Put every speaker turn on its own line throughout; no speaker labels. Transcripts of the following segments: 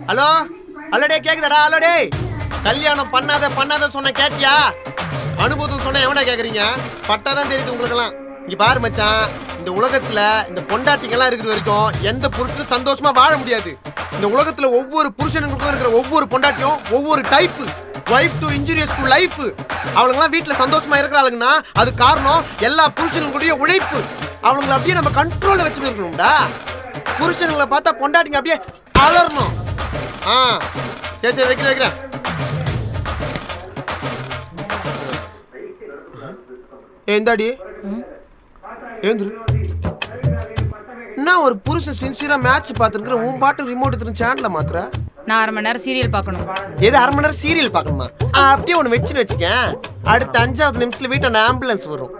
Hello hello டே கேக்குதாடா? Hello டே, கல்யாணம் பண்ணாத சொன்ன கேட்டியா? அனுபவத்தில் சொன்ன எவனா கேக்குறீங்க? பட்டாதான் தெரியுது உங்களுக்கெல்லாம். இங்க பாரு மச்சான், இந்த உலகத்துல இந்த பொண்டாட்டிங்கெல்லாம் இருக்கிற வரைக்கும் எந்த புருஷனும் சந்தோஷமா வாழ முடியாது. இந்த உலகத்துல ஒவ்வொரு புருஷனுக்கும் இருக்கிற ஒவ்வொரு பொண்டாட்டியும் ஒவ்வொரு type. Wife to injurious to life. அவளுங்கெல்லாம் வீட்டுல சந்தோஷமா இருக்கிறாளுங்கன்னா அது காரணம் எல்லா புருஷனுடைய உழைப்பு. அவங்களை அப்படியே நம்ம கண்ட்ரோல்ல வச்சுட்டு இருக்கணும்டா. புருஷனுங்களை பார்த்தா பொண்டாட்டிங்க அப்படியே அலறணும். சரி சரி வைக்கிறேன். ஏந்தாடி ஏந்திரு. என்ன ஒரு புருஷன் சின்சியரா மேட்ச் பார்த்துருக்குற, உன் பாட்டு ரிமோட் எடுத்து சேனல்ல மாத்துற.
நான் 1/2 மணி நேரம் சீரியல் பார்க்கணும்.
எது 1/2 மணி நேரம் சீரியல் பார்க்கணுமா? அப்படியே ஒன்று வச்சுக்க. அடுத்த 5வது நிமிஷத்துல வீட்டான ஆம்புலன்ஸ் வரும்.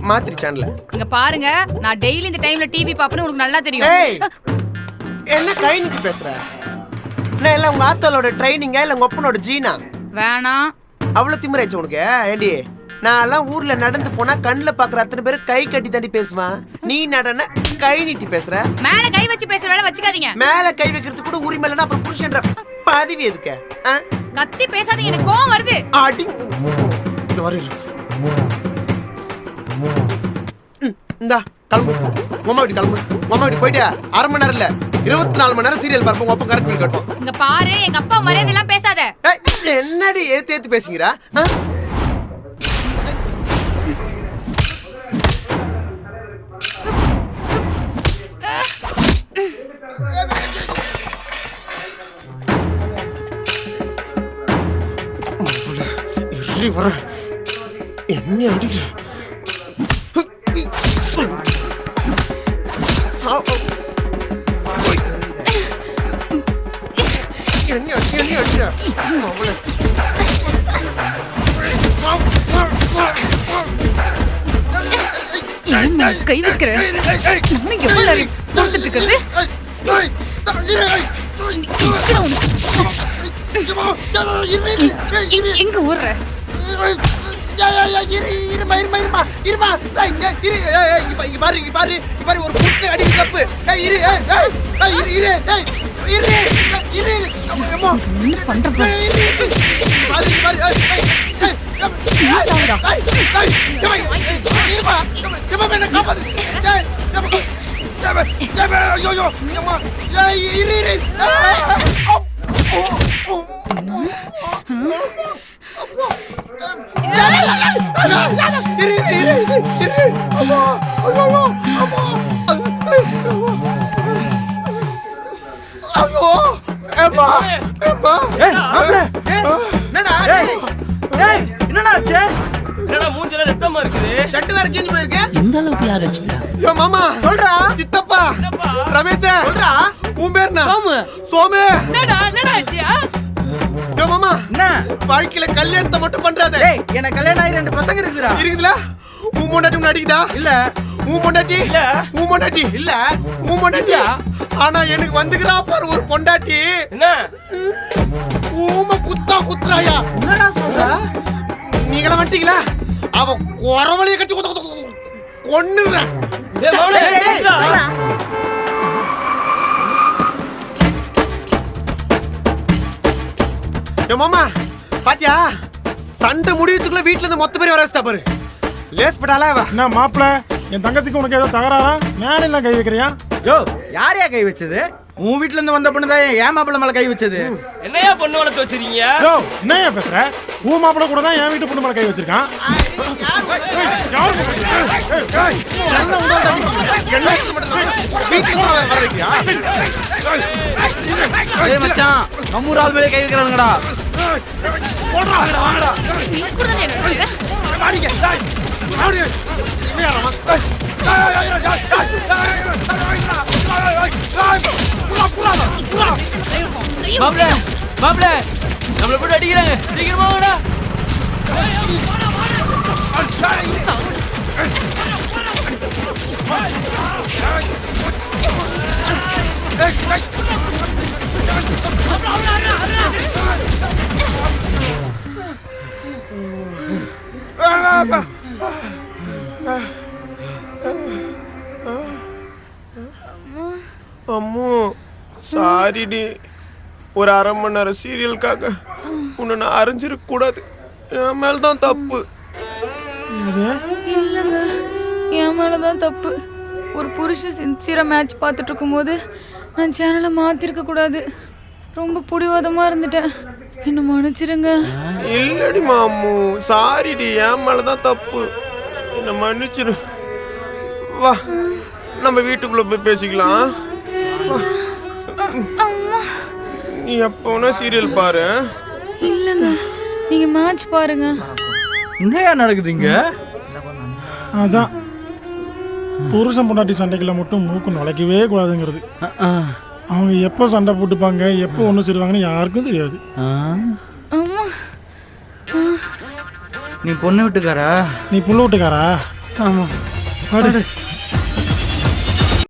மாத்திரி சேனல்ல.
இங்க பாருங்க, நான் டெய்லி இந்த டைம்ல டிவி பாப்பேன்னு உங்களுக்கு நல்லா தெரியும்.
என்ன கை நீட்டி பேசுற? என்ன எல்லாம் உங்க ஆத்தாளோட ட்ரைனிங்கா இல்ல உங்க அப்பனோட ஜீனா?
வேணாம்.
அவ்வளவு திமிராச்சு உனக்கு? ஏண்டி, நான் எல்லாம் ஊர்ல நடந்து போனா கண்ணுல பாக்குற அத்தனை பேரு கை கட்டி தாண்டி பேசுவான். நீ நடன கை நீட்டி பேசுற.
மேல கை வச்சு பேசுற வேலை வச்சுக்காதீங்க. மேல
கை வைக்கிறது கூட உரிமை இல்லைன்னா அப்புறம் புருஷன்ற பதவி எதுக்கு?
கத்தி பேசாதீங்க, எனக்கு கோவம் வருது.
அடி இந்த வர இந்தா கிளம்பு. உமா வீட்டு கிளம்பு. உமா வீட்டு போயிட்டு 1/2 மணி நேரம் இல்ல 24 மணி நேரம் சீரியல் பார்ப்போம். அப்பா கரெக்ட் பண்ணி கட்டும்.
இங்க பாரு, எங்க அப்பா மரியாதை எல்லாம் பேசாத.
என்னடி ஏத்து பேசுங்கடா? என்ன அடிக்கிற?
கை வைக்கிற எவ்வளவு கொடுத்துட்டு இருக்கிறது? எங்க ஊர்ற?
ஒரு புஷ்ண அடிக்கு தப்பு. மாமா சொல்றா. சித்தப்பா ரமேஷ் சொல்றா. உன் பேர் என்ன? சோமு. மாமா என்ன வாழ்க்கையில கல்யாணத்தை மட்டும் பண்றாத. எனக்கு கல்யாணம் ஆகி 2 பசங்க இருக்குதுல. உன் பொண்டாட்டி அடிக்குதா? இல்ல. உன் பொண்டாட்டி இல்ல. உன் பொண்டாட்டி இல்ல. உன் பொண்டாட்டியா? ஆனா எனக்கு வந்துக்கிறா பாரு ஒரு பொண்டாட்டி. என்ன ஊம குத்துறாயா? என்னடா சொல்ற? நீங்கள வந்துட்டீங்களா? அவ குறவளைய கட்டி கொன்னுறேன். மாமா பாத்தியா, சண்டை முடியறதுக்குள்ள வீட்டுல இருந்து மொத்த பேர் வர வச்சிட்டா பாரு. லேஸ் பட்டாளா?
என்ன மாப்பிள்ள, என் தங்கச்சிக்கு உனக்கு ஏதோ தகராறா? மேல கை வைக்கிறியா?
யோ, யாரையா கை வச்சது? உன் வீட்ல இருந்து வந்த பொண்ணு தான் என் மாப்பிள்ள மேல கை வச்சது.
என்னையா பொண்ணு வளர்த்து வச்சிருக்கீங்க?
யோ, என்னையா பேசுற? உன் மாப்பிள்ள கூட தான் என் வீட்டு பொண்ணு மேல கை வச்சிருக்கான்.
மச்சான், நம்ம ஆள் மேலே கை வைக்கிறானுங்கடா. வாங்கடா.
மாப்ள நம்மள போட்டு அடிக்கிறாங்க, சீக்கிரமா வாடா.
அம்மு சாரிடி. ஒரு அரை மணி நேரம் சீரியலுக்காக உன்னை நான் அரைஞ்சிருக்க கூடாது. என் மேல்தான் தப்பு.
இல்லைங்க, என் மேலதான் தப்பு. ஒரு புருஷன் சின்சியரா மேட்ச் பார்த்துட்டு இருக்கும்போது நான் சேனலை மாத்திருக்க கூடாது. ரொம்ப புடிவாதமா இருந்துட்டேன், என்ன மன்னிச்சிருங்க.
இல்லடி மாமு, சாரிடி, என் மேலதான் தப்பு, என்ன மன்னிச்சிரு. வா நம்ம வீட்டுக்குள்ள போய் பேசிக்கலாம். நீ எப்போனா சீரியல் பாரு.
இல்லைங்க, நீங்க மேட்ச் பாருங்க.
என்னையா நடக்குதுங்க?
அதான் புருஷன் பொண்டாட்டி சண்டைக்குள்ள மட்டும் மூக்கு நுழைக்கவே கூடாதுங்கிறது. அவங்க எப்போ சண்டை போட்டுப்பாங்க, எப்போ ஒன்று சேருவாங்கன்னு யாருக்கும் தெரியாது.
அம்மா,
நீ பொண்ணு வீட்டுக்காரா?
நீ புள்ள விட்டுக்காரா?
ஆமா.
அடடே.